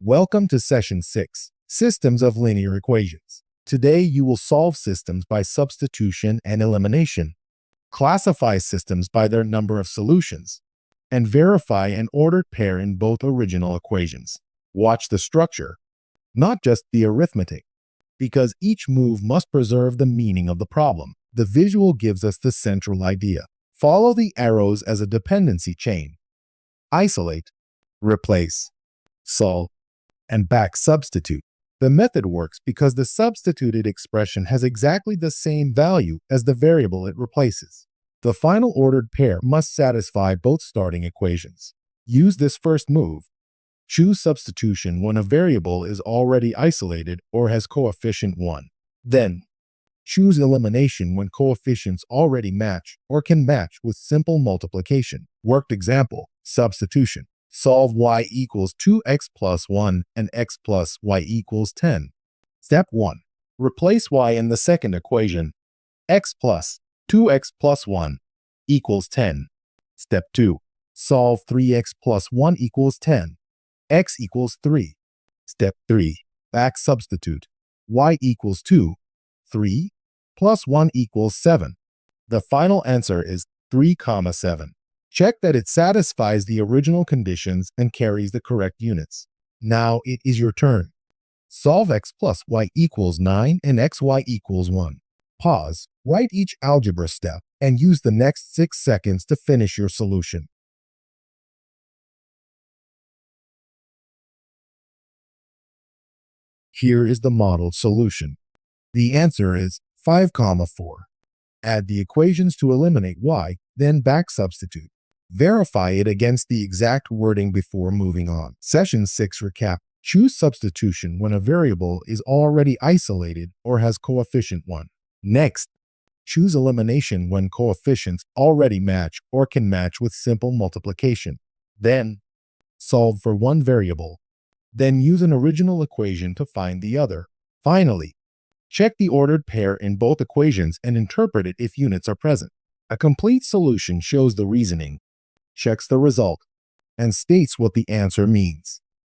Welcome to Session 6, Systems of Linear Equations. Today you will solve systems by substitution and elimination, classify systems by their number of solutions, and verify an ordered pair in both original equations. Watch the structure, not just the arithmetic, because each move must preserve the meaning of the problem. The visual gives us the central idea. Follow the arrows as a dependency chain. Isolate, replace, solve, and back substitute. The method works because the substituted expression has exactly the same value as the variable it replaces. The final ordered pair must satisfy both starting equations. Use this first move. Choose substitution when a variable is already isolated or has coefficient 1. Then, choose elimination when coefficients already match or can match with simple multiplication. Worked example, substitution. Solve y equals 2x plus 1 and x plus y equals 10. Step 1. Replace y in the second equation. X plus 2x plus 1 equals 10. Step 2. Solve 3x plus 1 equals 10. X equals 3. Step 3. Back substitute. Y equals 2. 3 plus 1 equals 7. The final answer is 3, 7. Check that it satisfies the original conditions and carries the correct units. Now it is your turn. Solve x plus y equals 9 and xy equals 1. Pause, write each algebra step, and use the next 6 seconds to finish your solution. Here is the modeled solution. The answer is 5, 4. Add the equations to eliminate y, then back substitute. Verify it against the exact wording before moving on. Session 6 recap. Choose substitution when a variable is already isolated or has coefficient 1. Next, choose elimination when coefficients already match or can match with simple multiplication. Then, solve for one variable. Then use an original equation to find the other. Finally, check the ordered pair in both equations and interpret it if units are present. A complete solution shows the reasoning, checks the result, and states what the answer means.